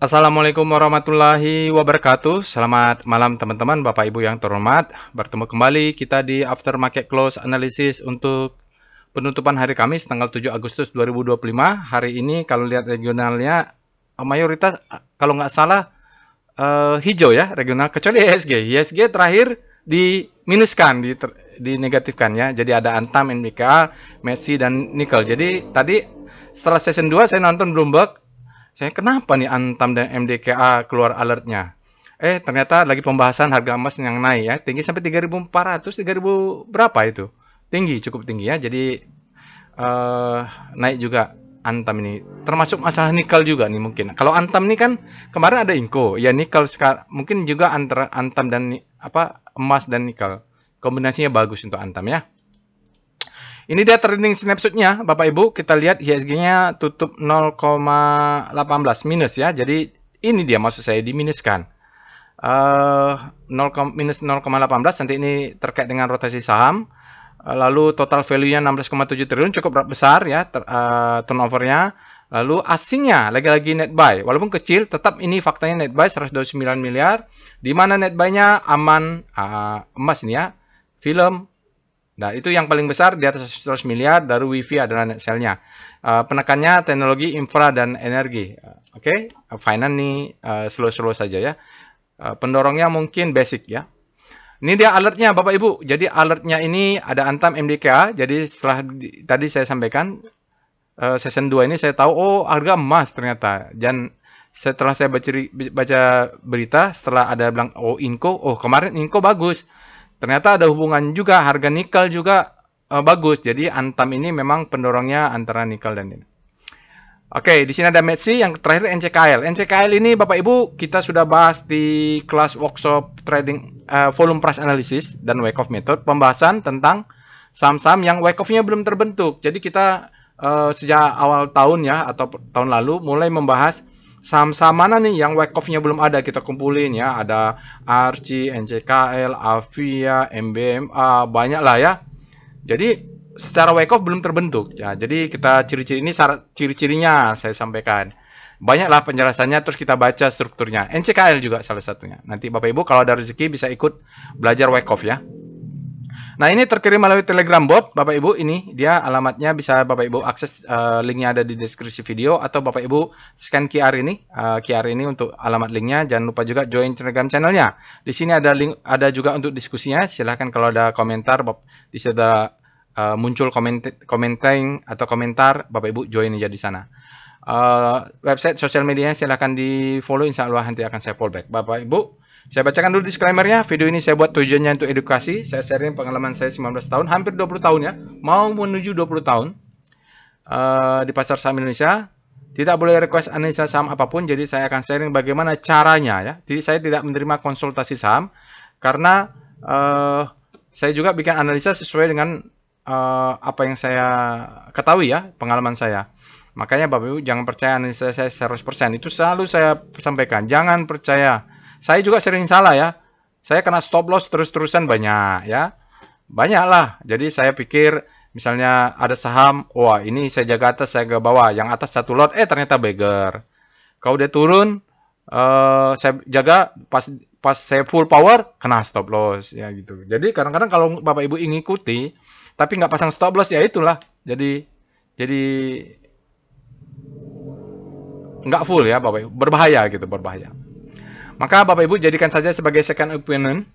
Assalamualaikum warahmatullahi wabarakatuh. Selamat malam teman-teman, Bapak Ibu yang terhormat. Bertemu kembali kita di After Market Close Analysis untuk penutupan hari Kamis tanggal 7 Agustus 2025. Hari ini kalau lihat regionalnya mayoritas kalau nggak salah hijau ya regional, kecuali IHSG. IHSG terakhir diminuskan, dinegatifkan ya. Jadi ada Antam, NBK, Messi dan Nickel. Jadi tadi setelah season 2 saya nonton Bloomberg. Saya kenapa nih Antam dan MDKA keluar alertnya? Ternyata lagi pembahasan harga emas yang naik ya, tinggi sampai 3.400, 3.000 berapa itu? Tinggi, cukup tinggi ya. Jadi naik juga Antam ini. Termasuk masalah nikel juga nih mungkin. Kalau Antam ini kan kemarin ada Inco, ya nikel sekarang mungkin juga antara Antam dan emas dan nikel. Kombinasinya bagus untuk Antam ya. Ini dia trading snapshotnya, Bapak Ibu. Kita lihat IHSG-nya tutup 0,18 minus ya. Jadi ini dia maksud saya diminuskan. 0, minus 0,18 nanti ini terkait dengan rotasi saham. Lalu total value-nya 16,7 triliun, cukup besar ya turnover-nya. Lalu asingnya lagi-lagi net buy, walaupun kecil, tetap ini faktanya net buy 129 miliar. Di mana net buy-nya aman emas ini ya, film. Nah, itu yang paling besar di atas 100 miliar, dari WiFi adalah net sell-nya. Penekannya teknologi, infra, dan energi. Oke, finance nih slow-slow saja ya. Pendorongnya mungkin basic ya. Ini dia alertnya Bapak Ibu. Jadi alertnya ini ada Antam MDK. Jadi setelah tadi saya sampaikan, season 2 ini saya tahu, oh harga emas ternyata. Dan setelah saya baca berita, setelah ada bilang, oh Inco, oh kemarin Inco bagus. Ternyata ada hubungan juga, harga nikel juga bagus. Jadi Antam ini memang pendorongnya antara nikel dan ini. Oke, di sini ada Messi, yang terakhir NCKL. NCKL ini Bapak Ibu kita sudah bahas di kelas workshop trading volume price analysis dan wake off method, pembahasan tentang saham-saham yang wake off-nya belum terbentuk. Jadi kita sejak awal tahun ya atau tahun lalu mulai membahas saham-saham mana nih yang wake off-nya belum ada, kita kumpulin ya. Ada Archie, NCKL, Avia, MBMA, banyak lah ya. Jadi secara wake off belum terbentuk ya. Jadi kita ciri-ciri ini, ciri-cirinya saya sampaikan. Banyaklah penjelasannya, terus kita baca strukturnya. NCKL juga salah satunya. Nanti Bapak Ibu kalau ada rezeki bisa ikut belajar wake off ya. Nah, ini terkirim melalui Telegram bot, Bapak Ibu. Ini dia alamatnya, bisa Bapak Ibu akses, linknya ada di deskripsi video, atau Bapak Ibu scan QR ini, untuk alamat linknya. Jangan lupa juga join Telegram channelnya. Di sini ada link, ada juga untuk diskusinya. Silahkan kalau ada komentar, di sini ada muncul komentar, Bapak Ibu join aja di sana. Website sosial medianya silahkan di follow, insya Allah nanti akan saya fallback. Bapak Ibu, saya bacakan dulu disclaimer-nya. Video ini saya buat tujuannya untuk edukasi. Saya sharing pengalaman saya 19 tahun, hampir 20 tahun ya. Mau menuju 20 tahun di pasar saham Indonesia. Tidak boleh request analisa saham apapun, jadi saya akan sharing bagaimana caranya ya. Jadi saya tidak menerima konsultasi saham, karena saya juga bikin analisa sesuai dengan apa yang saya ketahui ya, pengalaman saya. Makanya Bapak Ibu jangan percaya analisa saya 100%. Itu selalu saya sampaikan. Jangan percaya. Saya juga sering salah ya. Saya kena stop loss terus-terusan banyak ya. Banyak lah. Jadi saya pikir misalnya ada saham, wah ini saya jaga atas, saya jaga bawah. Yang atas satu lot, ternyata beggar. Kalau dia turun, saya jaga, pas saya full power, kena stop loss ya gitu. Jadi kadang-kadang kalau Bapak Ibu ingin ikuti, tapi nggak pasang stop loss, ya itulah. Jadi nggak full ya Bapak Ibu. Berbahaya gitu, berbahaya. Maka Bapak Ibu jadikan saja sebagai second opinion.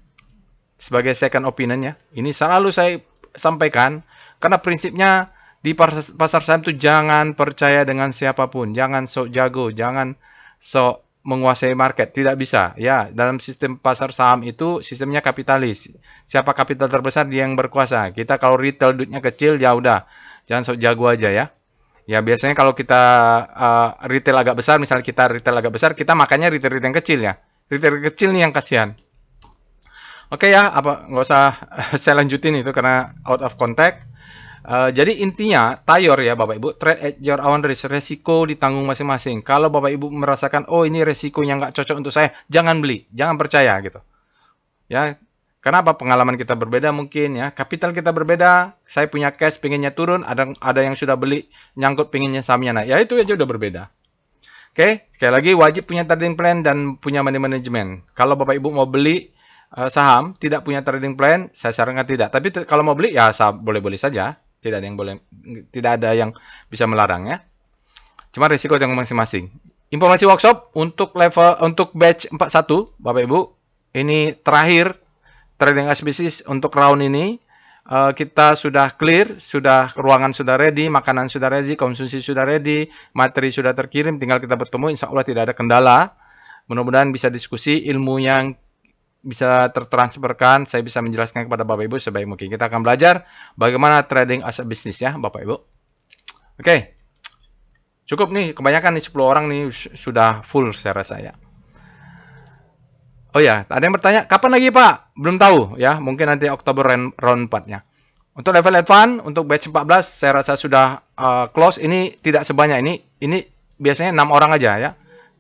Sebagai second opinion ya. Ini selalu saya sampaikan. Karena prinsipnya di pasar saham itu jangan percaya dengan siapapun. Jangan sok jago. Jangan sok menguasai market. Tidak bisa. Ya, dalam sistem pasar saham itu sistemnya kapitalis. Siapa kapital terbesar, dia yang berkuasa. Kita kalau retail duitnya kecil, ya udah. Jangan sok jago aja ya. Ya biasanya kalau kita retail agak besar, misalnya kita retail agak besar, kita makannya retail yang kecil ya. Retail kecil nih yang kasihan. Oke ya, nggak usah saya lanjutin itu karena out of context. Jadi intinya tayor ya Bapak Ibu, trade at your own risk, resiko ditanggung masing-masing. Kalau Bapak Ibu merasakan, oh ini resikonya nggak cocok untuk saya, jangan beli, jangan percaya gitu. Ya, kenapa? Pengalaman kita berbeda mungkin ya, kapital kita berbeda. Saya punya cash, pengennya turun, ada yang sudah beli, nyangkut pengennya sahamnya naik. Ya itu aja udah berbeda. Oke, sekali lagi wajib punya trading plan dan punya money management. Kalau Bapak Ibu mau beli saham tidak punya trading plan, saya sarankan tidak. Tapi kalau mau beli ya boleh-boleh saja, tidak ada yang bisa melarang ya. Cuma risiko yang masing-masing. Informasi workshop untuk batch 41 Bapak Ibu, ini terakhir trading as business untuk round ini. Kita sudah clear, ruangan sudah ready, makanan sudah ready, konsumsi sudah ready, materi sudah terkirim, tinggal kita bertemu, insya Allah tidak ada kendala. Mudah-mudahan bisa diskusi, ilmu yang bisa tertransferkan, saya bisa menjelaskan kepada Bapak Ibu sebaik mungkin. Kita akan belajar bagaimana trading as a business ya Bapak Ibu. Oke, cukup nih, kebanyakan nih 10 orang nih sudah full secara saya. Oh ya, ada yang bertanya, kapan lagi Pak? Belum tahu ya, mungkin nanti Oktober round 4-nya. Untuk level advance, untuk batch 14, saya rasa sudah close. Ini tidak sebanyak ini biasanya 6 orang aja ya.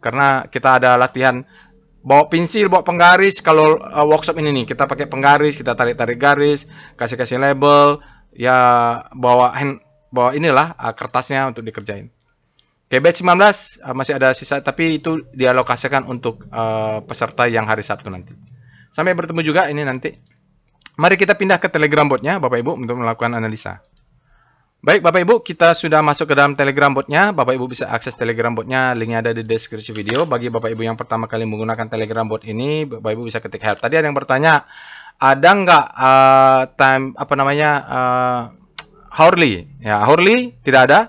Karena kita ada latihan bawa pensil, bawa penggaris. Kalau workshop ini nih, kita pakai penggaris, kita tarik-tarik garis, kasih-kasih label, ya bawa inilah kertasnya untuk dikerjain. Oke, batch 19 masih ada sisa, tapi itu dialokasikan untuk peserta yang hari Sabtu nanti. Sampai bertemu juga ini nanti. Mari kita pindah ke Telegram botnya, Bapak Ibu, untuk melakukan analisa. Baik, Bapak Ibu, kita sudah masuk ke dalam Telegram botnya. Bapak Ibu bisa akses Telegram botnya, linknya ada di deskripsi video. Bagi Bapak Ibu yang pertama kali menggunakan Telegram bot ini, Bapak Ibu bisa ketik help. Tadi ada yang bertanya, ada nggak hourly? Ya, hourly tidak ada.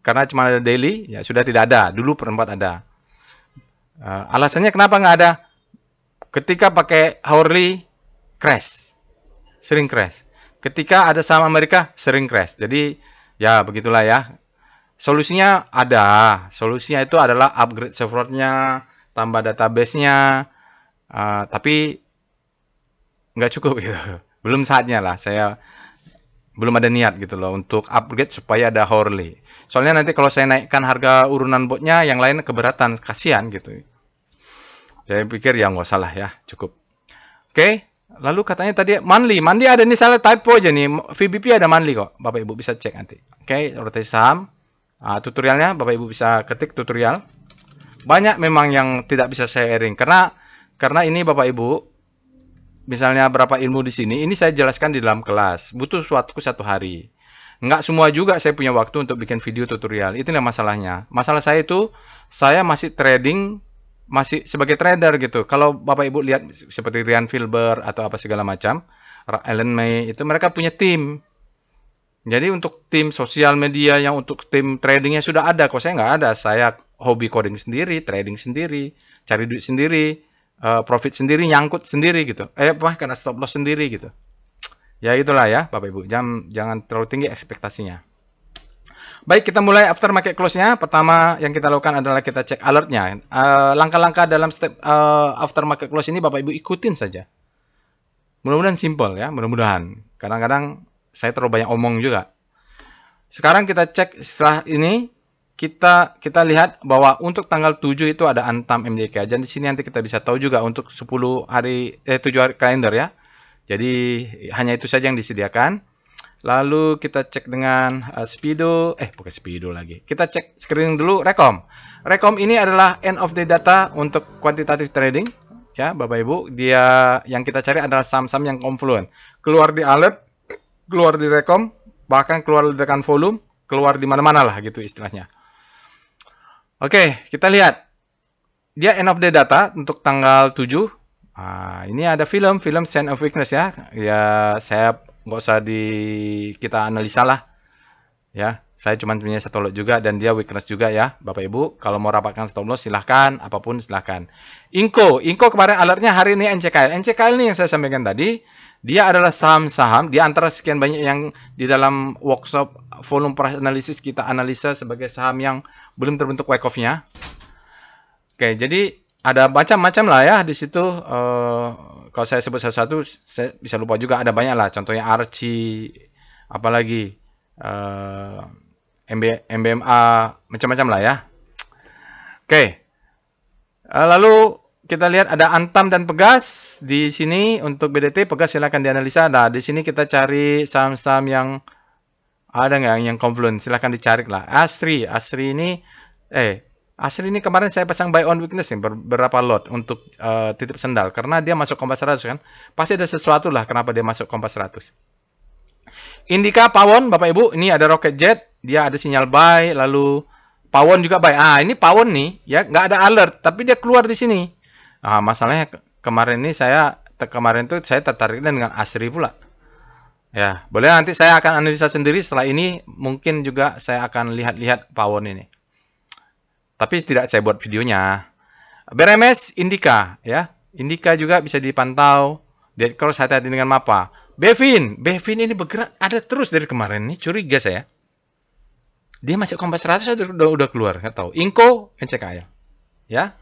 Karena cuma ada daily, ya sudah tidak ada. Dulu perempat ada. Alasannya kenapa nggak ada? Ketika pakai hourly, crash. Sering crash. Ketika ada saham Amerika, sering crash. Jadi, ya begitulah ya. Solusinya ada. Solusinya itu adalah upgrade servernya, tambah database-nya. Tapi nggak cukup gitu. Belum saatnya lah. Saya belum ada niat gitu loh untuk upgrade supaya ada hourly. Soalnya nanti kalau saya naikkan harga urunan botnya, yang lain keberatan, kasihan gitu. Saya pikir ya nggak salah ya, cukup. Oke, lalu katanya tadi monthly ada nih salah typo aja nih. VBP ada monthly kok, Bapak Ibu bisa cek nanti. Oke, rotasi saham. Tutorialnya Bapak Ibu bisa ketik tutorial. Banyak memang yang tidak bisa saya sharing karena ini Bapak Ibu. Misalnya berapa ilmu di sini, ini saya jelaskan di dalam kelas. Butuh waktu 1 hari. Nggak semua juga saya punya waktu untuk bikin video tutorial. Itulah masalahnya. Masalah saya itu, saya masih trading, masih sebagai trader gitu. Kalau Bapak Ibu lihat seperti Ryan Filber atau apa segala macam, Ellen May, itu mereka punya tim. Jadi untuk tim sosial media yang untuk tim tradingnya sudah ada. Kok saya nggak ada. Saya hobi coding sendiri, trading sendiri, cari duit sendiri. Profit sendiri, nyangkut sendiri gitu. Karena stop loss sendiri gitu. Ya itulah ya Bapak Ibu, jangan terlalu tinggi ekspektasinya. Baik, kita mulai after market close-nya. Pertama yang kita lakukan adalah kita cek alert-nya. Langkah-langkah dalam step after market close ini Bapak Ibu ikutin saja. Mudah-mudahan simple ya, mudah-mudahan. Kadang-kadang saya terlalu banyak omong juga. Sekarang kita cek setelah ini, kita lihat bahwa untuk tanggal 7 itu ada Antam MDK. Dan di sini nanti kita bisa tahu juga untuk 7 hari kalender ya. Jadi hanya itu saja yang disediakan. Lalu kita cek dengan bukan Speedo lagi. Kita cek screening dulu Rekom. Rekom ini adalah end of day data untuk quantitative trading. Ya, Bapak Ibu, dia yang kita cari adalah saham-saham yang confluent. Keluar di alert, keluar di Rekom, bahkan keluar dengan volume, keluar di mana-mana lah gitu istilahnya. Oke, kita lihat. Dia end of day data untuk tanggal 7. Ini ada film Sign of Weakness ya. Ya, saya nggak usah kita analisa lah. Ya, saya cuma punya satu lot juga dan dia weakness juga ya, Bapak Ibu. Kalau mau rapatkan stop loss silahkan, apapun silahkan. Inco kemarin alertnya hari ini NCKL. NCKL ini yang saya sampaikan tadi, dia adalah saham-saham di antara sekian banyak yang di dalam workshop volume price analysis kita analisa sebagai saham yang belum terbentuk wake off-nya. Oke, jadi ada macam-macam lah ya di situ. Kalau saya sebut satu-satu, saya bisa lupa juga. Ada banyak lah. Contohnya Archie, apalagi MBMA, macam-macam lah ya. Oke, lalu kita lihat ada Antam dan Pegas di sini untuk BDT. Pegas silakan dianalisa. Nah, di sini kita cari saham-saham yang ada nggak yang confluent, silahkan dicari lah. Asri ini Asri ini kemarin saya pasang buy on weakness nih, beberapa lot untuk titip sendal. Karena dia masuk kompas 100 kan. Pasti ada sesuatu lah kenapa dia masuk kompas 100. Indika, Pawon, Bapak Ibu, ini ada Rocket Jet. Dia ada sinyal buy, lalu Pawon juga buy. Ini Pawon nih, ya nggak ada alert, tapi dia keluar di sini. Masalahnya kemarin tuh saya tertarik dengan Asri pula. Ya, boleh nanti saya akan analisa sendiri setelah ini. Mungkin juga saya akan lihat-lihat Pawon ini. Tapi tidak saya buat videonya. BRMS Indika ya. Indika juga bisa dipantau. Dead cross, hati-hati dengan mapa. Bevin ini bergerak ada terus dari kemarin nih, curiga saya. Dia masih kompas 100 udah keluar, nggak tahu. Inco NCKL. Ya.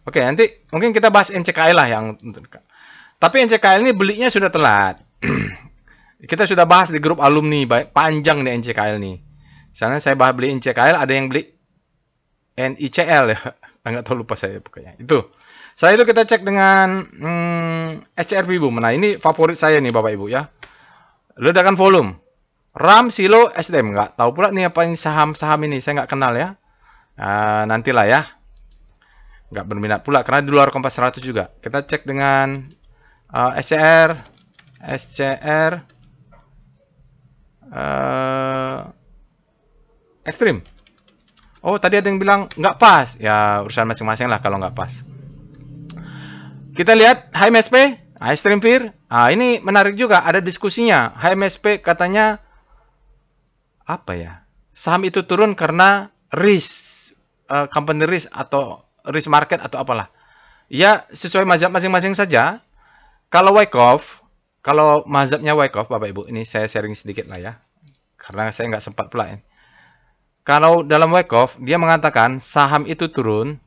Oke, nanti mungkin kita bahas NCKL lah yang tapi NCKL ini belinya sudah telat. Kita sudah bahas di grup alumni, panjang nih NCKL nih. Misalnya saya bahas beli NCKL, ada yang beli NICL ya, nggak tahu, lupa saya pokoknya. Itu. Setelah itu kita cek dengan SCRP Boom. Nah ini favorit saya nih Bapak Ibu ya. Ledakan volume. RAM, Silo, SDM. Nggak tahu pula nih apa ini saham-saham ini. Saya nggak kenal ya. Nantilah ya. Nggak berminat pula karena di luar kompas 100 juga. Kita cek dengan SCR, Extreme. Oh, tadi ada yang bilang nggak pas. Ya, urusan masing-masing lah kalau nggak pas. Kita lihat HMSP, Extreme Fear. Ini menarik juga, ada diskusinya. HMSP katanya, apa ya? Saham itu turun karena risk, company risk atau risk market atau apalah. Ya, sesuai mazhab masing-masing saja. Kalau mazhabnya Wyckoff, Bapak Ibu, ini saya sharing sedikit lah ya. Karena saya nggak sempat pula ini. Kalau dalam Wyckoff, dia mengatakan saham itu turun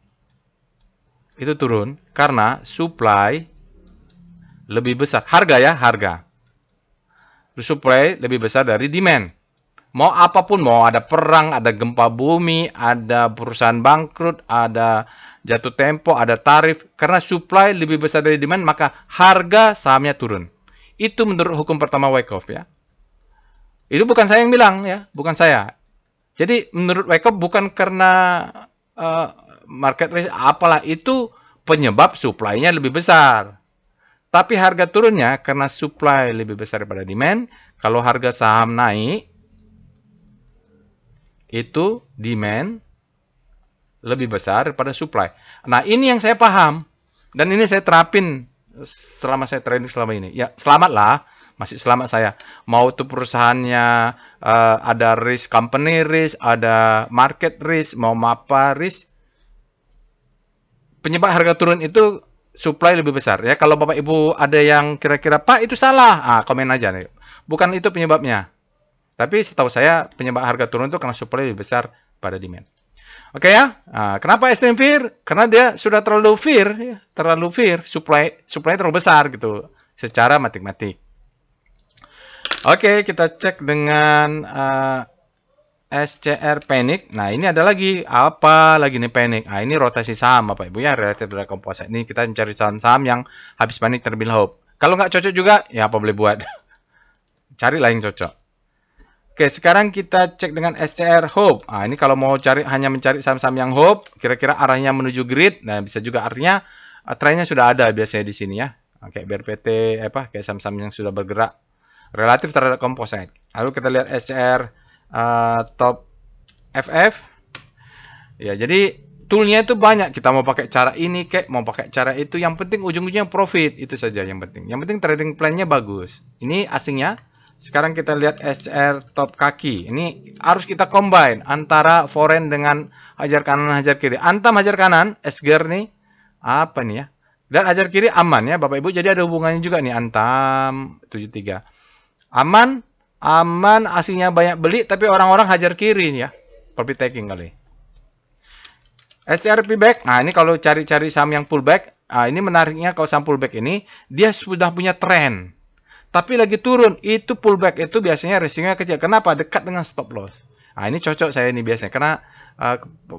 karena supply lebih besar. Harga. Supply lebih besar dari demand. Mau apapun, mau ada perang, ada gempa bumi, ada perusahaan bangkrut, ada jatuh tempo, ada tarif. Karena supply lebih besar dari demand, maka harga sahamnya turun. Itu menurut hukum pertama Wyckoff ya. Itu bukan saya yang bilang ya, bukan saya. Jadi menurut Wyckoff bukan karena market risk apalah, itu penyebab supply-nya lebih besar. Tapi harga turunnya karena supply lebih besar daripada demand. Kalau harga saham naik, itu demand lebih besar daripada supply. Nah, ini yang saya paham. Dan ini saya terapin selama saya trading selama ini. Ya, selamatlah. Masih selamat saya. Mau itu perusahaannya ada risk, company risk, ada market risk, mau apa risk. Penyebab harga turun itu supply lebih besar. Ya, kalau Bapak Ibu ada yang kira-kira, Pak itu salah, komen aja nih. Bukan itu penyebabnya. Tapi setahu saya penyebab harga turun itu karena supply lebih besar pada demand. Oke ya. Kenapa Extreme Fear? Karena dia sudah terlalu fear, supply terlalu besar gitu secara matematik. Oke, kita cek dengan SCR Panic. Nah, ini ada lagi apa lagi nih Panic? Ini rotasi saham Bapak Ibu ya, related dengan composite. Ini kita mencari saham-saham yang habis panik terlebih hope. Kalau nggak cocok juga, ya apa boleh buat. Carilah yang cocok. Oke, sekarang kita cek dengan SCR Hope. Ini kalau mau hanya mencari saham-saham yang Hope, kira-kira arahnya menuju grid. Nah, bisa juga artinya trennya sudah ada biasanya di sini ya. Kayak BRPT, kayak saham-saham yang sudah bergerak relatif terhadap composite. Lalu kita lihat SCR Top FF. Ya, jadi toolnya itu banyak. Kita mau pakai cara ini, mau pakai cara itu. Yang penting ujung-ujungnya profit, itu saja yang penting. Yang penting trading plan-nya bagus. Ini asingnya. Sekarang kita lihat SCR Top kaki. Ini harus kita combine antara foreign dengan hajar kanan, hajar kiri. Antam hajar kanan, SGR nih. Apa nih ya? Dan hajar kiri aman ya Bapak Ibu. Jadi ada hubungannya juga nih Antam 73. Aman asingnya banyak beli tapi orang-orang hajar kiri nih ya. Profit taking kali. SCR pullback. Nah, ini kalau cari-cari saham yang pullback, ini menariknya kalau saham pullback ini dia sudah punya tren. Tapi lagi turun, itu pullback itu biasanya risikonya kecil. Kenapa? Dekat dengan stop loss. Ini cocok saya ini biasanya. Karena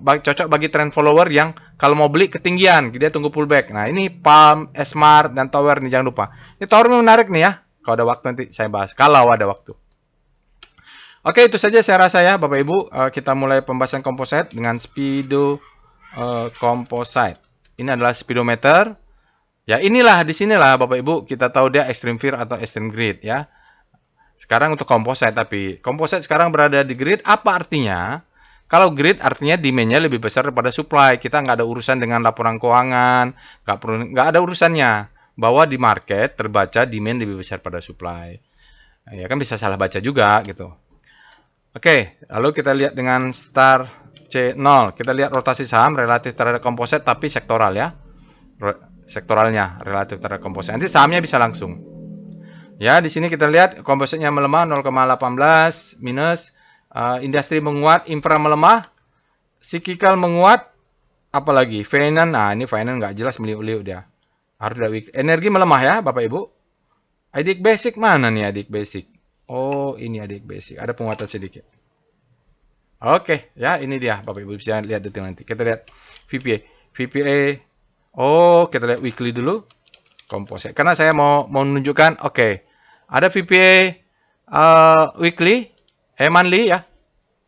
cocok bagi trend follower yang kalau mau beli ketinggian, dia tunggu pullback. Nah, ini Palm, Smart, dan Tower nih, jangan lupa. Ini Tower menarik nih ya. Kalau ada waktu nanti saya bahas. Kalau ada waktu. Oke, itu saja saya rasa ya Bapak Ibu. Kita mulai pembahasan komposit dengan Speedo composite. Ini adalah speedometer. Ya, inilah di sinilah Bapak Ibu kita tahu dia extreme veer atau extreme grid ya. Sekarang untuk composite, tapi composite sekarang berada di grid, apa artinya? Kalau grid artinya demand-nya lebih besar daripada supply. Kita nggak ada urusan dengan laporan keuangan, nggak ada urusannya. Bahwa di market terbaca demand lebih besar pada supply. Ya kan bisa salah baca juga gitu. Oke, lalu kita lihat dengan star C0. Kita lihat rotasi saham relatif terhadap komposit tapi sektoral ya. Sektoralnya relatif terhadap komposit. Nanti sahamnya bisa langsung. Ya, di sini kita lihat kompositnya melemah 0,18 minus, industri menguat, infra melemah, cyclical menguat, apalagi finance. Nah, ini finance nggak jelas, meliuk-liuk dia. Harus ada energi melemah ya, Bapak Ibu. Adik basic mana nih adik basic? Oh, ini adik basic. Ada penguatan sedikit. Oke, ya ini dia Bapak Ibu bisa lihat detail nanti. Kita lihat VPA. VPA. Oh, kita lihat weekly dulu. Komposit. Karena saya mau menunjukkan, oke. Ada VPA weekly, monthly ya.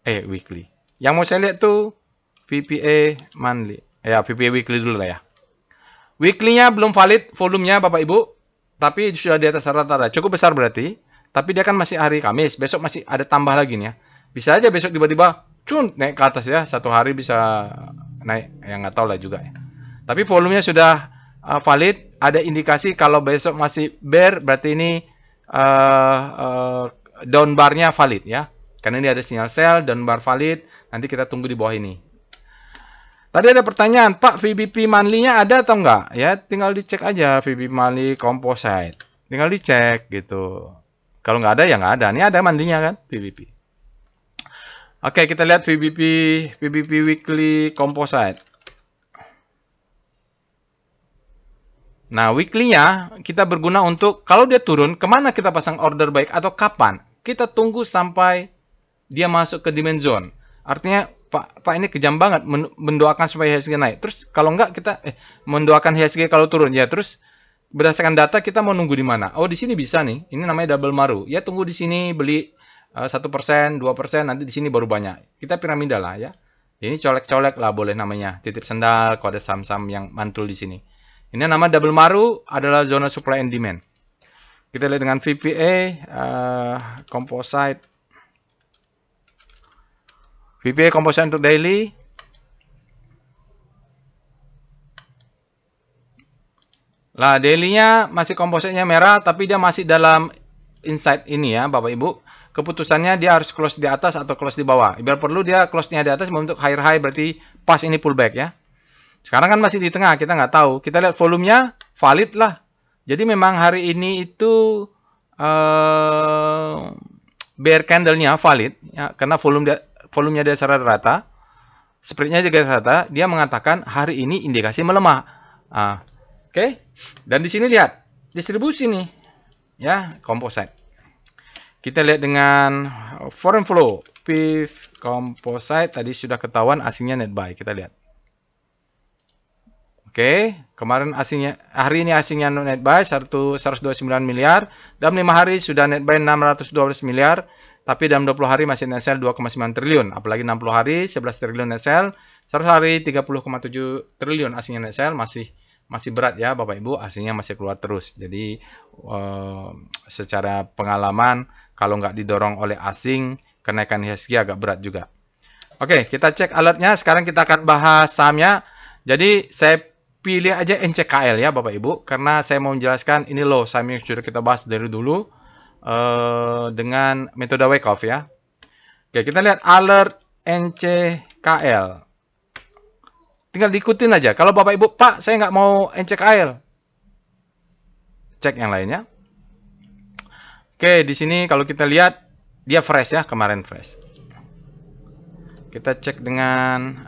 Weekly. Yang mau saya lihat tuh VPA monthly. Ya, VPA weekly dulu lah ya. Weekly-nya belum valid volumenya Bapak Ibu, tapi sudah di atas rata-rata. Cukup besar berarti. Tapi dia kan masih hari Kamis. Besok masih ada tambah lagi nih ya. Bisa aja besok tiba-tiba naik ke atas ya. Satu hari bisa naik. Yang nggak tahu lah juga ya. Tapi volumenya sudah valid. Ada indikasi kalau besok masih bear, berarti ini down bar-nya valid ya. Karena ini ada sinyal sell, down bar valid. Nanti kita tunggu di bawah ini. Tadi ada pertanyaan, Pak, VBP monthly-nya ada atau enggak? Ya, tinggal dicek aja VBP monthly composite. Tinggal dicek gitu. Kalau nggak ada ya nggak ada. Ini ada monthly-nya kan, VBP. Oke, kita lihat VBP weekly composite. Nah, weekly-nya kita berguna untuk, kalau dia turun, kemana kita pasang order baik atau kapan? Kita tunggu sampai dia masuk ke demand zone. Artinya, Pak ini kejam banget mendoakan supaya IHSG naik. Terus kalau enggak kita mendoakan IHSG kalau turun. Ya, terus berdasarkan data kita mau nunggu di mana? Oh, di sini bisa nih. Ini namanya double maru. Ya, tunggu di sini beli 1%, 2%, nanti di sini baru banyak. Kita piramida lah ya. Ini colek-colek lah boleh namanya. Titip sendal, kode saham-saham yang mantul di sini. Ini nama double maru adalah zona supply and demand. Kita lihat dengan VPA, composite. VPA composite untuk daily. Lah, daily-nya masih kompositnya merah, tapi dia masih dalam inside ini ya, Bapak Ibu. Keputusannya dia harus close di atas atau close di bawah. Biar perlu dia close-nya di atas membentuk higher high, berarti pas ini pullback ya. Sekarang kan masih di tengah, kita nggak tahu. Kita lihat volumenya, valid lah. Jadi memang hari ini itu bear candle-nya valid, ya, karena volumenya dia rata-rata. Spread-nya juga rata. Dia mengatakan hari ini indikasi melemah. Oke. Dan di sini lihat, distribusi nih. Ya, composite. Kita lihat dengan foreign flow. PIF composite tadi sudah ketahuan asingnya net buy. Kita lihat. Oke, kemarin asingnya, hari ini asingnya net buy 129 miliar, dalam 5 hari sudah net buy 612 miliar, tapi dalam 20 hari masih net sell 2,9 triliun, apalagi 60 hari 11 triliun net sell, 100 hari 30,7 triliun asingnya net sell, masih berat ya Bapak Ibu, asingnya masih keluar terus. Jadi secara pengalaman kalau nggak didorong oleh asing, kenaikan IHSG agak berat juga. Oke, kita cek alertnya, sekarang kita akan bahas sahamnya. Jadi saya pilih aja NCKL ya Bapak Ibu, karena saya mau menjelaskan ini loh saham yang sudah kita bahas dari dulu dengan metode Wyckoff ya. Oke, kita lihat alert NCKL. Tinggal diikutin aja. Kalau Bapak Ibu, Pak saya nggak mau NCKL, cek yang lainnya. Oke, di sini kalau kita lihat dia fresh ya, kemarin fresh. Kita cek dengan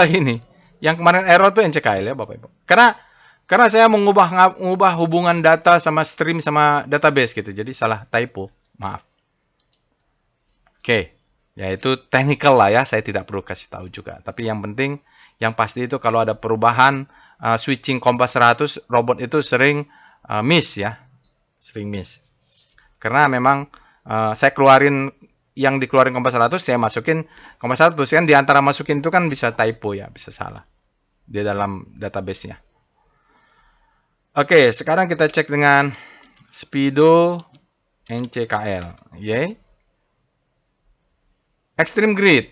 ini. Yang kemarin error tuh NCKL ya Bapak Ibu. Karena saya mengubah hubungan data sama stream sama database gitu. Jadi salah typo. Maaf. Oke. Ya itu technical lah ya. Saya tidak perlu kasih tahu juga. Tapi yang penting, yang pasti itu kalau ada perubahan switching kompas 100, robot itu sering miss ya. Sering miss. Karena memang saya keluarin yang dikeluarin Kompas 100 saya masukin Kompas 100 kan, di antara masukin itu kan bisa typo ya, bisa salah di dalam database-nya. Oke, sekarang kita cek dengan Speedo NCKL. Extreme Grid.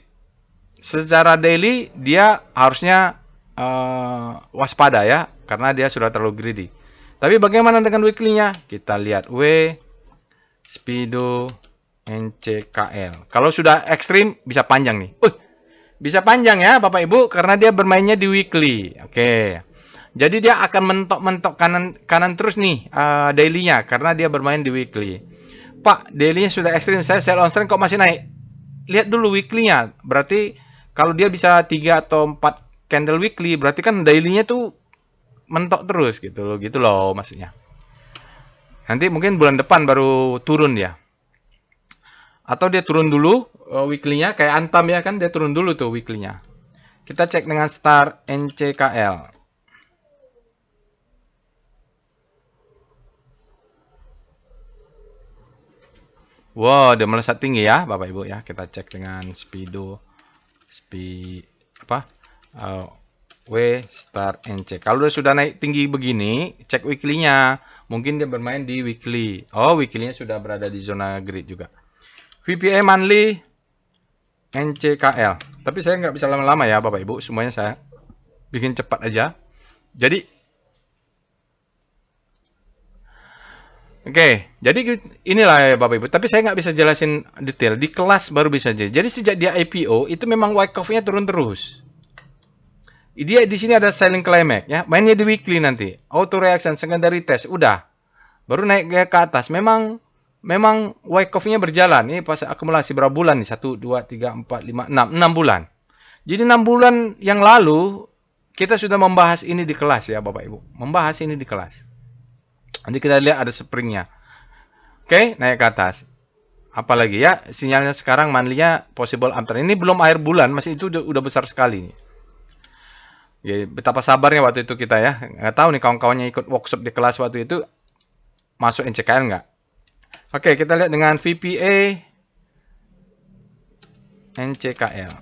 Secara daily dia harusnya waspada ya, karena dia sudah terlalu greedy. Tapi bagaimana dengan weekly-nya? Kita lihat Speedo NCKL. Kalau sudah ekstrim bisa panjang nih. Bisa panjang ya Bapak Ibu karena dia bermainnya di weekly. Oke. Jadi dia akan mentok-mentok kanan terus nih daily-nya karena dia bermain di weekly. Pak, daily-nya sudah ekstrim, saya sell on strength kok masih naik. Lihat dulu weekly-nya. Berarti kalau dia bisa 3 atau 4 candle weekly, berarti kan daily-nya tuh mentok terus gitu loh maksudnya. Nanti mungkin bulan depan baru turun dia. Atau dia turun dulu weekly-nya kayak Antam ya kan, dia turun dulu tuh weekly-nya. Kita cek dengan Star NCKL. Wow, dia melesat tinggi ya Bapak Ibu ya. Kita cek dengan Speedo W Star NC. Kalau dia sudah naik tinggi begini, cek weekly-nya. Mungkin dia bermain di weekly. Oh, weekly-nya sudah berada di zona grid juga. VPA monthly NCKL. Tapi saya nggak bisa lama-lama ya Bapak Ibu. Semuanya saya bikin cepat aja. Jadi jadi inilah ya Bapak Ibu. Tapi saya nggak bisa jelasin detail. Di kelas baru bisa jadi. Jadi sejak dia IPO, itu memang wyckoff-nya turun terus. Dia di sini ada selling climax ya. Mainnya di weekly nanti. Auto reaction, secondary test, udah. Baru naik ke atas. Memang wyckoff-nya berjalan. Ini pas akumulasi berapa bulan nih? 1 2 3 4 5 6 bulan. Jadi 6 bulan yang lalu kita sudah membahas ini di kelas ya Bapak Ibu. Membahas ini di kelas. Nanti kita lihat ada springnya. Oke, naik ke atas. Apalagi ya, sinyalnya sekarang monthly-nya possible uptrend. Ini belum akhir bulan, masih itu udah besar sekali nih. Ya, betapa sabarnya waktu itu kita ya. Nggak tahu nih kawan-kawannya ikut workshop di kelas waktu itu masuk NCKL nggak? Oke, kita lihat dengan VPA NCKL.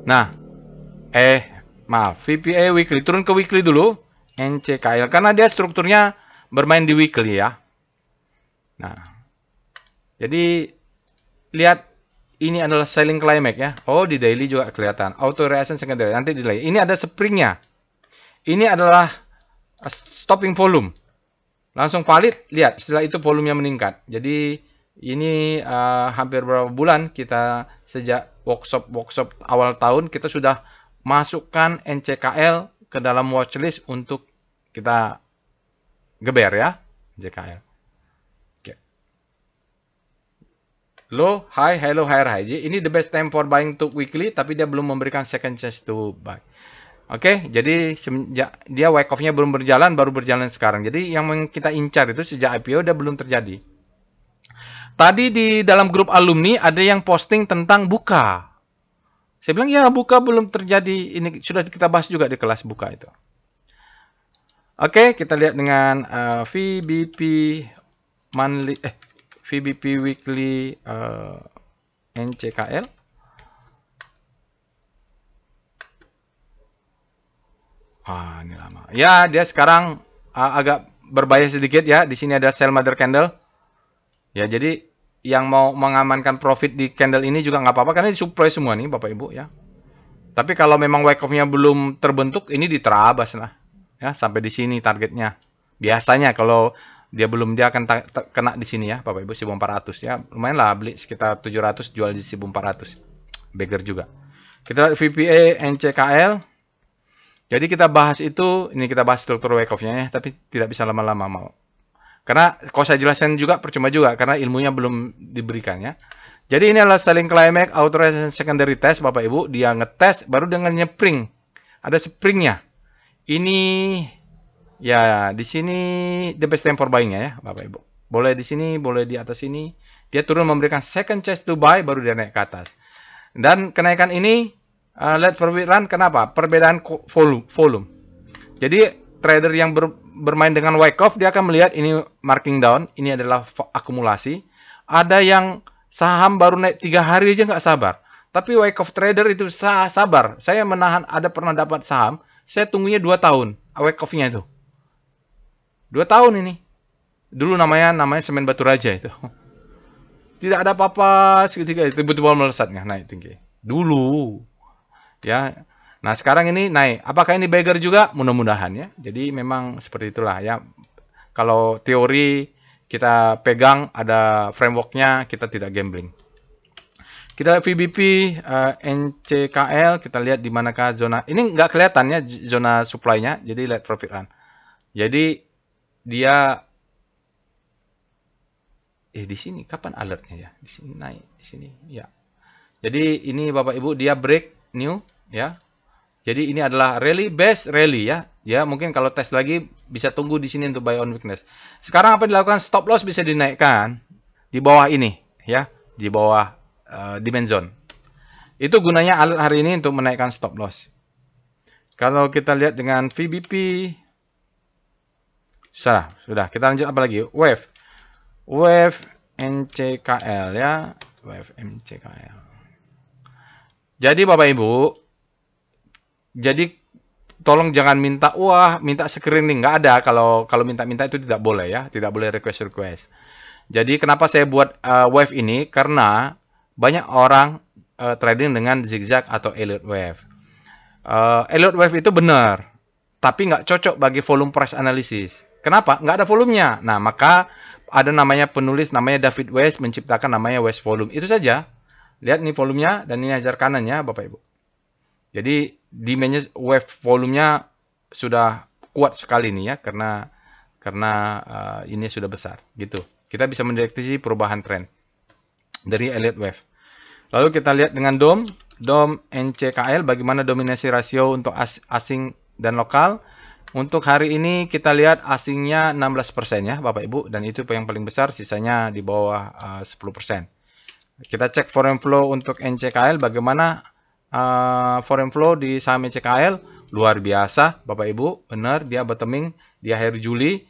Nah, maaf, VPA weekly. Turun ke weekly dulu. NCKL. Karena dia strukturnya bermain di weekly ya. Nah. Jadi, lihat. Ini adalah selling climax ya. Oh, di daily juga kelihatan. Auto reaction secondary. Nanti di daily. Ini ada springnya. Ini adalah stopping volume. Langsung valid. Lihat, setelah itu volumenya meningkat. Jadi, ini hampir berapa bulan kita sejak workshop awal tahun kita sudah masukkan NCKL ke dalam watchlist untuk kita geber ya, NCKL. Oke. Low, high, hello, higher, high. Ini the best time for buying to weekly, tapi dia belum memberikan second chance to buy. Oke, jadi semenjak dia wyckoff-nya belum berjalan, baru berjalan sekarang. Jadi yang kita incar itu sejak IPO dia belum terjadi. Tadi di dalam grup alumni ada yang posting tentang buka. Saya bilang, ya buka belum terjadi. Ini sudah kita bahas juga di kelas buka itu. Oke, kita lihat dengan VBP monthly, VBP weekly NCKL. Ini lama. Ya, dia sekarang agak berbahaya sedikit ya. Di sini ada sell mother candle. Ya, jadi yang mau mengamankan profit di candle ini juga nggak apa-apa karena disupply semua nih Bapak Ibu ya. Tapi kalau memang wyckoff-nya belum terbentuk, ini diterabas lah. Ya, sampai di sini targetnya. Biasanya kalau dia belum, dia akan kena di sini ya Bapak Ibu, 1400 ya. Lumayan lah beli sekitar 700 jual di 1400. Beggar juga. Kita lihat VPA NCKL. Jadi kita bahas itu, ini kita bahas struktur wyckoff-nya ya, tapi tidak bisa lama-lama mau. Karena kalau saya jelasin juga percuma juga karena ilmunya belum diberikan ya. Jadi ini adalah selling climax, auto reaction secondary test Bapak Ibu, dia ngetes baru dengan nyepring. Ada springnya. Ini ya di sini the best time for buying ya Bapak Ibu. Boleh di sini, boleh di atas sini. Dia turun memberikan second chance to buy baru dia naik ke atas. Dan kenaikan ini let for run kenapa? Perbedaan volume. Jadi trader yang bermain dengan Wyckoff, dia akan melihat ini marking down, ini adalah akumulasi. Ada yang saham baru naik 3 hari aja nggak sabar. Tapi Wyckoff trader itu sabar. Saya menahan, ada pernah dapat saham, saya tunggunya 2 tahun, Wyckoff-nya itu. 2 tahun ini. Dulu namanya semen batu raja itu. Tidak ada apa-apa, seketika itu tiba-tiba melesatnya naik tinggi. Dulu. Ya. Nah, sekarang ini naik. Apakah ini beggar juga? Mudah-mudahan ya. Jadi memang seperti itulah ya. Kalau teori kita pegang, ada frameworknya, kita tidak gambling. Kita lihat VBP, NCKL, kita lihat di manakah zona. Ini nggak kelihatan ya zona supply-nya, jadi lihat profit run. Jadi dia di sini kapan alertnya ya? Di sini naik, di sini ya. Jadi ini Bapak Ibu dia break new ya. Jadi ini adalah rally best rally ya. Ya, mungkin kalau tes lagi bisa tunggu di sini untuk buy on weakness. Sekarang apa dilakukan? Stop loss bisa dinaikkan di bawah ini ya, di bawah demand zone. Itu gunanya alert hari ini untuk menaikkan stop loss. Kalau kita lihat dengan VBP sudah. Kita lanjut apa lagi? Wave NCKL ya, Wave NCKL. Jadi Bapak Ibu, jadi tolong jangan minta minta screening, nggak ada. Kalau minta-minta itu tidak boleh ya, tidak boleh request. Jadi kenapa saya buat wave ini? Karena banyak orang trading dengan zigzag atau Elliott wave. Elliott wave itu benar, tapi nggak cocok bagi volume price analysis. Kenapa? Nggak ada volumenya. Nah, maka ada namanya penulis namanya David Weiss menciptakan namanya Weiss volume. Itu saja. Lihat nih volumenya dan ini hajar kanannya Bapak Ibu. Jadi demandnya wave volumenya sudah kuat sekali nih ya karena ini sudah besar gitu. Kita bisa mendeteksi perubahan tren dari Elliott wave. Lalu kita lihat dengan DOM NCKL bagaimana dominasi rasio untuk asing dan lokal. Untuk hari ini kita lihat asingnya 16% ya Bapak Ibu, dan itu yang paling besar, sisanya di bawah 10%. Kita cek foreign flow untuk NCKL bagaimana foreign flow di saham NCKL. Luar biasa Bapak Ibu, benar dia bottoming di akhir Juli,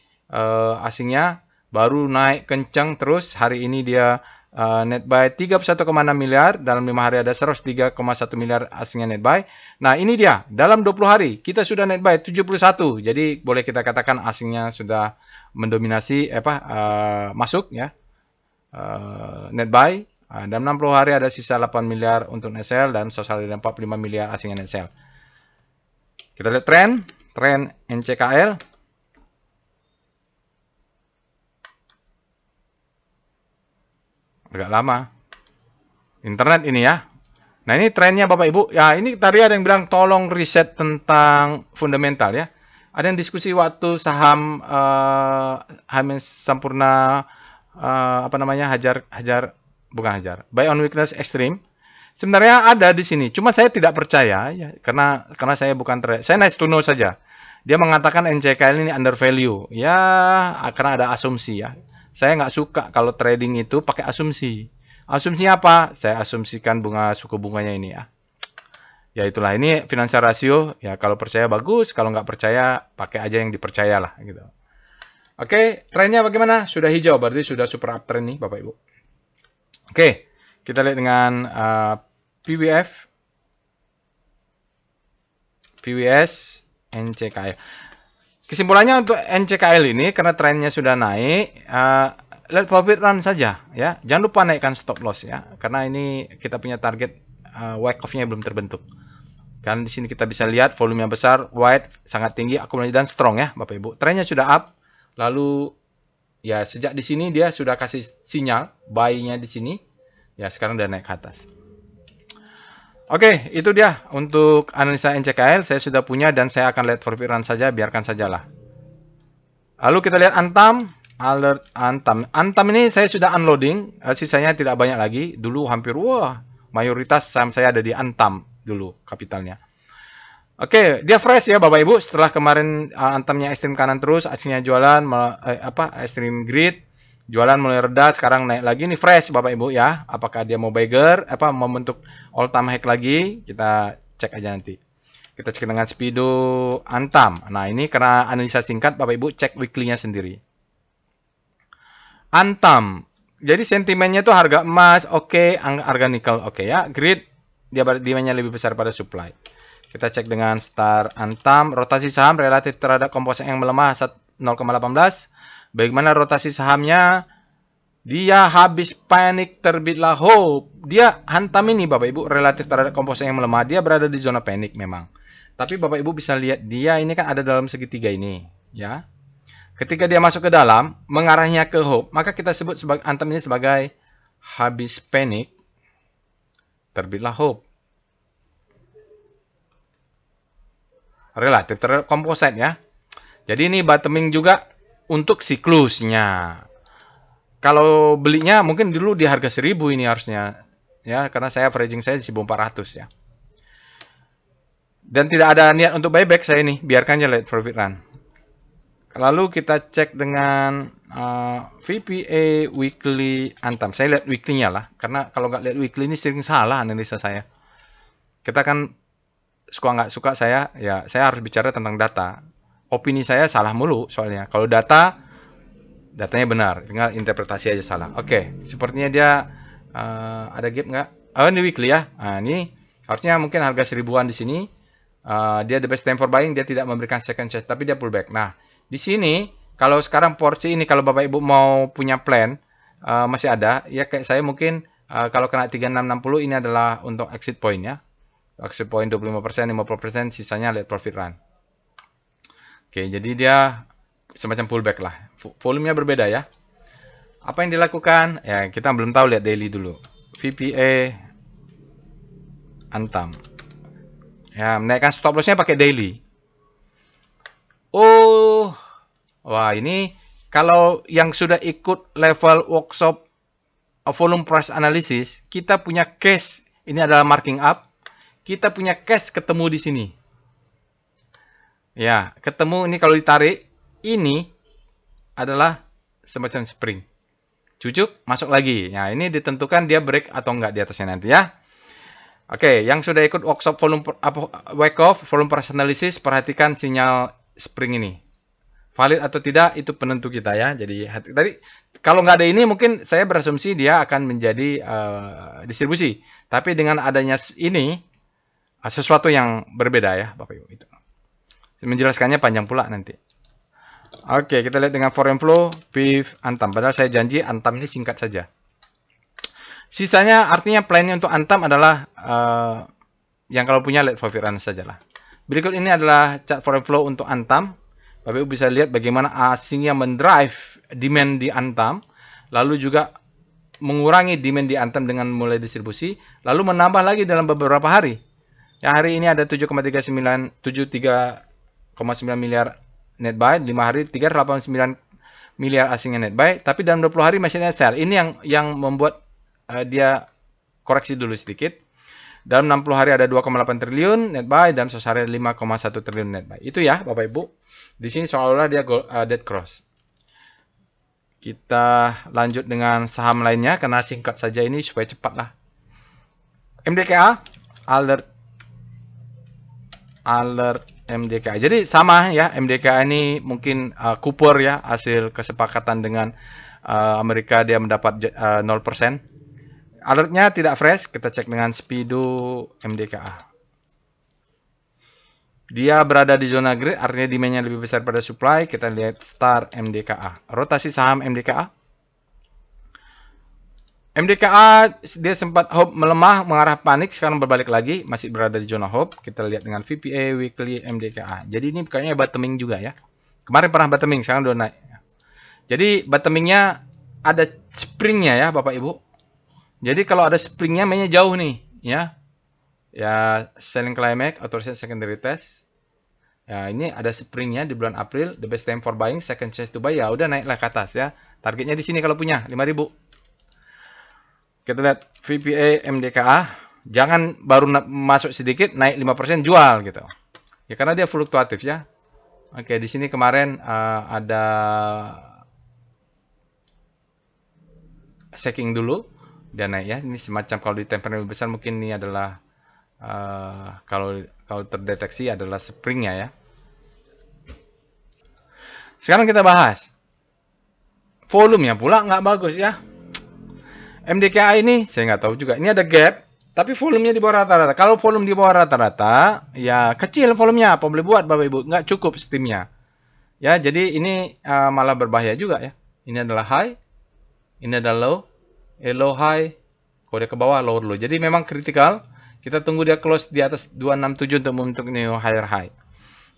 asingnya baru naik kencang terus. Hari ini dia net buy 31,6 miliar, dalam 5 hari ada 103,1 miliar asingnya net buy. Nah, ini dia, dalam 20 hari kita sudah net buy 71. Jadi boleh kita katakan asingnya sudah mendominasi masuk ya. Net buy. Dalam 60 hari ada sisa 8 miliar untuk net sell dan sosial ada 45 miliar asingnya net sell. Kita lihat tren NCKL. Agak lama. Internet ini ya. Nah, ini trennya Bapak Ibu. Ya, ini tadi ada yang bilang tolong riset tentang fundamental ya. Ada yang diskusi waktu saham Sampurna buy on weakness extreme. Sebenarnya ada di sini. Cuma saya tidak percaya ya karena saya bukan trader. Saya nice to know saja. Dia mengatakan NCKL ini under value. Ya, karena ada asumsi ya. Saya nggak suka kalau trading itu pakai asumsi. Asumsinya apa? Saya asumsikan suku bunganya ini ya. Ya itulah, ini financial ratio. Ya kalau percaya bagus, kalau nggak percaya pakai aja yang dipercaya lah gitu. Oke, trennya bagaimana? Sudah hijau, berarti sudah super uptrend nih Bapak Ibu. Oke, kita lihat dengan PWS, NCKL. Kesimpulannya untuk NCKL ini karena trennya sudah naik, let profit run saja ya. Jangan lupa naikkan stop loss ya. Karena ini kita punya target Wyckoff-nya belum terbentuk. Kan di sini kita bisa lihat volumenya besar, wide sangat tinggi, akumulasi dan strong ya, Bapak Ibu. Trennya sudah up. Lalu ya sejak di sini dia sudah kasih sinyal buy-nya di sini. Ya sekarang udah naik ke atas. Oke, itu dia untuk analisa NCKL. Saya sudah punya dan saya akan lihat profit run saja, biarkan sajalah. Lalu kita lihat Antam, alert Antam. Antam ini saya sudah unloading, sisanya tidak banyak lagi. Dulu hampir mayoritas saham saya ada di Antam dulu kapitalnya. Oke, dia fresh ya Bapak Ibu. Setelah kemarin Antamnya ekstrem kanan terus, aslinya jualan ekstrem grid. Jualan mulai reda, sekarang naik lagi. Ini fresh Bapak Ibu ya. Apakah dia mau beggar, mau bentuk all time high lagi? Kita cek aja nanti. Kita cek dengan Speedo Antam. Nah, ini karena analisa singkat, Bapak Ibu cek weekly-nya sendiri. Antam. Jadi sentimennya itu harga emas oke, harga nikel oke ya. Grid dia demandnya lebih besar pada supply. Kita cek dengan Star Antam, rotasi saham relatif terhadap komposit yang melemah 0,18. Bagaimana rotasi sahamnya? Dia habis panik, terbitlah hope. Dia hantam ini Bapak Ibu relatif terhadap komposit yang melemah. Dia berada di zona panik memang. Tapi Bapak Ibu bisa lihat dia ini kan ada dalam segitiga ini, ya. Ketika dia masuk ke dalam, mengarahnya ke hope, maka kita sebut sebagai hantam ini sebagai habis panik, terbitlah hope. Relatif terhadap komposit ya. Jadi ini bottoming juga untuk siklusnya. Kalau belinya mungkin dulu di harga 1000 ini harusnya. Ya, karena saya averaging saya di 1400 ya. Dan tidak ada niat untuk buyback saya ini, biarkan aja let profit run. Lalu kita cek dengan VPA weekly Antam. Saya lihat weekly-nya lah, karena kalau nggak lihat weekly ini sering salah analisa saya. Kita kan suka nggak suka saya, ya saya harus bicara tentang data. Opini saya salah mulu soalnya. Kalau datanya benar, tinggal interpretasi aja salah. Oke, sepertinya dia ada gap nggak? Oh, ini weekly ya. Nah, ini harusnya mungkin harga 1000-an di sini. Dia the best time for buying, dia tidak memberikan second chance, tapi dia pullback. Nah, di sini kalau sekarang porsi ini kalau Bapak Ibu mau punya plan masih ada, ya kayak saya mungkin kalau kena 3660 ini adalah untuk exit point ya. Exit point 25%, 50%, sisanya let profit run. Oke, jadi dia semacam pullback lah. Volumenya berbeda ya. Apa yang dilakukan? Ya, kita belum tahu, lihat daily dulu. VPA Antam. Ya, menaikkan stop loss-nya pakai daily. Oh, wah ini kalau yang sudah ikut level workshop volume price analysis, kita punya case, ini adalah marking up. Kita punya case ketemu di sini. Ya, ketemu ini kalau ditarik, ini adalah semacam spring. Cucuk, masuk lagi. Nah, ini ditentukan dia break atau enggak di atasnya nanti ya. Oke, yang sudah ikut workshop wake off, volume price analysis, perhatikan sinyal spring ini. Valid atau tidak, itu penentu kita ya. Jadi, tadi kalau nggak ada ini, mungkin saya berasumsi dia akan menjadi distribusi. Tapi dengan adanya ini, sesuatu yang berbeda ya, Bapak Ibu. Itu. Menjelaskannya panjang pula nanti. Oke, kita lihat dengan foreign flow, PIF, Antam. Padahal saya janji Antam ini singkat saja. Sisanya artinya plannya untuk Antam adalah yang kalau punya let profit run sajalah. Berikut ini adalah chart foreign flow untuk Antam. Bapak Ibu bisa lihat bagaimana asingnya mendrive demand di Antam, lalu juga mengurangi demand di Antam dengan mulai distribusi, lalu menambah lagi dalam beberapa hari. Ya, hari ini ada 73,9 miliar net buy, 5 hari 389 miliar asingnya net buy, tapi dalam 20 hari masih net sell. Ini yang membuat dia koreksi dulu sedikit. Dalam 60 hari ada 2,8 triliun net buy, dalam 100 hari 5,1 triliun net buy. Itu ya Bapak Ibu. Di sini seolah-olah dia dead cross. Kita lanjut dengan saham lainnya karena singkat saja ini supaya cepat lah. MDKA, alert MDKA. Jadi sama ya, MDKA ini mungkin kupur ya, hasil kesepakatan dengan Amerika dia mendapat 0%. Alertnya tidak fresh, kita cek dengan Speedo MDKA. Dia berada di zona grid, artinya demand-nya lebih besar pada supply. Kita lihat Star MDKA. Rotasi saham MDKA. MDKA dia sempat hope melemah, mengarah panik, sekarang berbalik lagi, masih berada di zona hope. Kita lihat dengan VPA weekly MDKA. Jadi ini kayaknya bottoming juga ya. Kemarin pernah bottoming, sekarang udah naik. Jadi bottomingnya ada springnya ya Bapak Ibu. Jadi kalau ada springnya mainnya jauh nih ya. Ya, selling climax, authorization secondary test. Ya, ini ada springnya di bulan April, the best time for buying, second chance to buy, ya udah naiklah ke atas ya. Targetnya di sini kalau punya 5.000. Kita lihat VPA MDKA, jangan baru masuk sedikit naik 5% jual gitu. Ya karena dia fluktuatif ya. Oke, di sini kemarin ada shaking dulu dan naik ya. Ini semacam kalau di temper lebih besar mungkin ini adalah kalau terdeteksi adalah springnya ya. Sekarang kita bahas volumenya pula nggak bagus ya. MDKA ini saya nggak tahu juga. Ini ada gap, tapi volumenya di bawah rata-rata. Kalau volume di bawah rata-rata, ya kecil volumenya. Apa boleh buat Bapak Ibu? Nggak cukup steamnya. Ya, jadi ini malah berbahaya juga ya. Ini adalah high, ini adalah low high, kode ke bawah lower low. Jadi memang kritikal. Kita tunggu dia close di atas 267 untuk membentuk new higher high.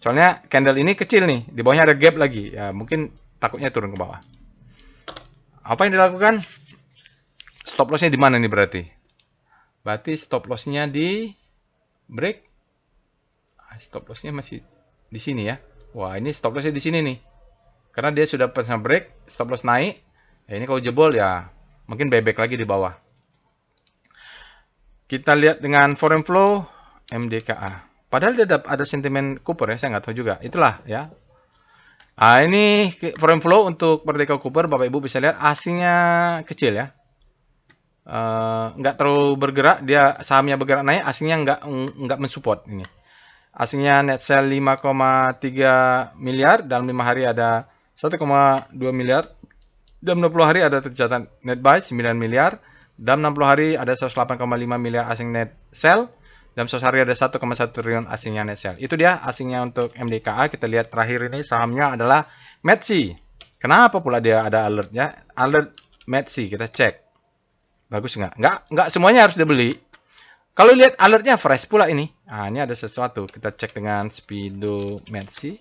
Soalnya candle ini kecil nih, di bawahnya ada gap lagi. Ya, mungkin takutnya turun ke bawah. Apa yang dilakukan? Stop lossnya di mana nih berarti? Berarti stop lossnya di break. Stop lossnya masih di sini ya. Wah, ini stop lossnya di sini nih. Karena dia sudah pernah break, stop loss naik. Ya, ini kalau jebol ya mungkin buyback lagi di bawah. Kita lihat dengan foreign flow MDKA. Padahal dia ada sentimen Cooper ya, saya nggak tahu juga. Itulah ya. Ini foreign flow untuk Merdeka Cooper, Bapak Ibu bisa lihat asingnya kecil ya. Nggak terlalu bergerak, dia sahamnya bergerak naik, asingnya nggak mensupport ini. Asingnya net sell 5,3 miliar, dalam 5 hari ada 1,2 miliar, dalam 20 hari ada tercatat net buy 9 miliar, dalam 60 hari ada 108,5 miliar asing net sell, dalam 100 hari ada 1,1 triliun asingnya net sell. Itu dia asingnya untuk MDKA. Kita lihat terakhir ini sahamnya adalah Metsi. Kenapa pula dia ada alert ya? Alert Metsi, kita cek. Bagus nggak? Nggak semuanya harus dibeli. Kalau lihat alertnya fresh pula ini. Nah, ini ada sesuatu. Kita cek dengan Speedo Metsi.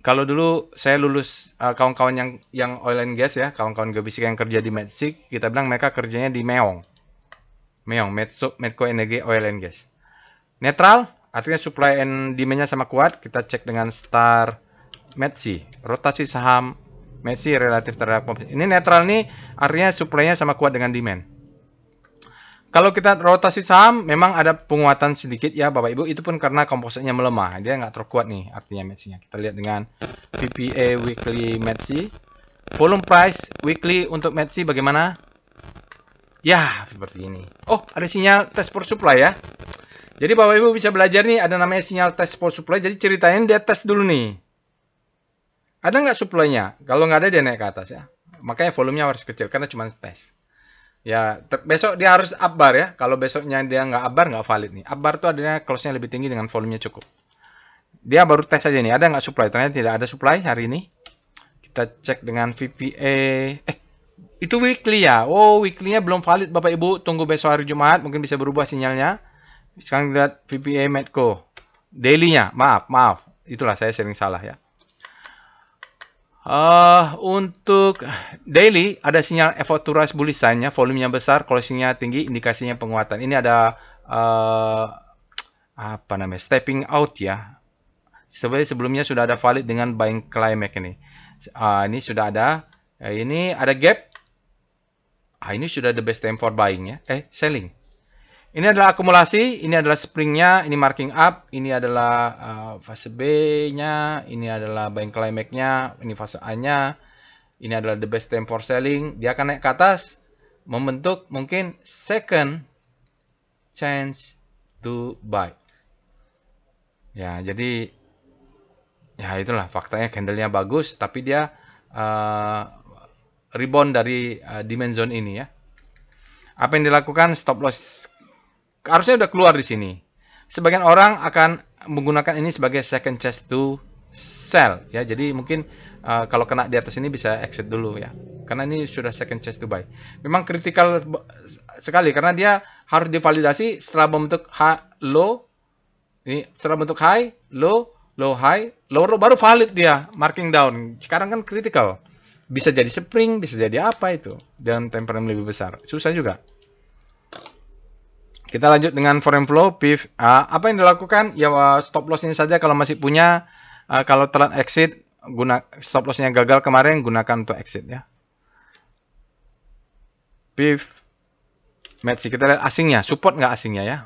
Kalau dulu saya lulus kawan-kawan yang oil and gas ya, kawan-kawan geofisika yang kerja di Metsi, kita bilang mereka kerjanya di Meong. Meong, Medco Energi Oil and Gas. Netral, artinya supply and demand-nya sama kuat. Kita cek dengan Star Metsi. Rotasi saham Metsi relatif terhadap komposisi. Ini netral nih, artinya supply-nya sama kuat dengan demand. Kalau kita rotasi saham, memang ada penguatan sedikit ya Bapak Ibu. Itu pun karena kompositnya melemah. Dia nggak terkuat nih artinya Metsi-nya. Kita lihat dengan PPA Weekly Metsi. Volume price weekly untuk Metsi bagaimana? Ya, seperti ini. Oh, ada sinyal test for supply ya. Jadi Bapak Ibu bisa belajar nih, ada namanya sinyal test for supply. Jadi ceritain dia tes dulu nih. Ada nggak supply-nya? Kalau nggak ada dia naik ke atas ya. Makanya volumenya harus kecil karena cuma tes. Ya, besok dia harus upbar ya. Kalau besoknya dia nggak upbar, nggak valid nih. Upbar tuh adanya close-nya lebih tinggi dengan volumenya cukup. Dia baru tes aja nih. Ada nggak supply? Ternyata tidak ada supply hari ini. Kita cek dengan VPA. Itu weekly ya. Oh, weekly-nya belum valid Bapak Ibu. Tunggu besok hari Jumat. Mungkin bisa berubah sinyalnya. Sekarang lihat VPA Medco. Daily-nya. Maaf. Itulah saya sering salah ya. Untuk daily ada sinyal effort to rise bullish sign-nya, volumenya besar, closing-nya tinggi, indikasinya penguatan. Ini ada apa namanya? Stepping out ya. Sebenarnya sebelumnya sudah ada valid dengan buying climax ini. Ini sudah ada. Ini ada gap. Ini sudah the best time for buying ya. Selling. Ini adalah akumulasi, ini adalah spring-nya, ini marking up, ini adalah fase B-nya, ini adalah buying climax-nya, ini fase A-nya, ini adalah the best time for selling. Dia akan naik ke atas, membentuk mungkin second chance to buy. Ya, jadi ya itulah faktanya, candle-nya bagus, tapi dia rebound dari demand zone ini ya. Apa yang dilakukan? Stop loss harusnya udah keluar di sini. Sebagian orang akan menggunakan ini sebagai second chance to sell ya. Jadi mungkin kalau kena di atas ini bisa exit dulu ya. Karena ini sudah second chance to buy. Memang kritikal sekali karena dia harus divalidasi setelah membentuk low. Ini setelah bentuk high, low, high, low baru valid dia marking down. Sekarang kan kritikal. Bisa jadi spring, bisa jadi apa itu. Dan time frame lebih besar. Susah juga. Kita lanjut dengan foreign flow, PIF. Apa yang dilakukan? Ya stop loss-nya saja kalau masih punya. Kalau telat exit, stop loss-nya gagal kemarin, gunakan untuk exit ya. PIF, Metsi. Kita lihat asingnya, support nggak asingnya ya.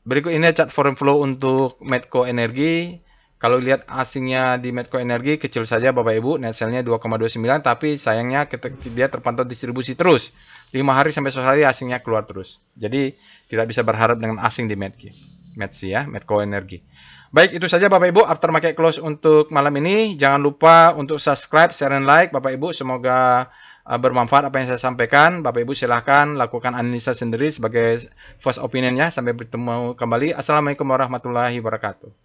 Berikut ini chart foreign flow untuk Medco Energi. Kalau lihat asingnya di Medco Energi kecil saja Bapak Ibu, net sell-nya 2,29, tapi sayangnya dia terpantau distribusi terus. 5 hari sampai 10 hari asingnya keluar terus. Jadi tidak bisa berharap dengan asing di Medsi ya, Medco Energi. Baik, itu saja Bapak Ibu aftermarket close untuk malam ini. Jangan lupa untuk subscribe, share, dan like Bapak Ibu. Semoga bermanfaat apa yang saya sampaikan. Bapak Ibu silahkan lakukan analisa sendiri sebagai first opinion-nya. Sampai bertemu kembali. Assalamualaikum warahmatullahi wabarakatuh.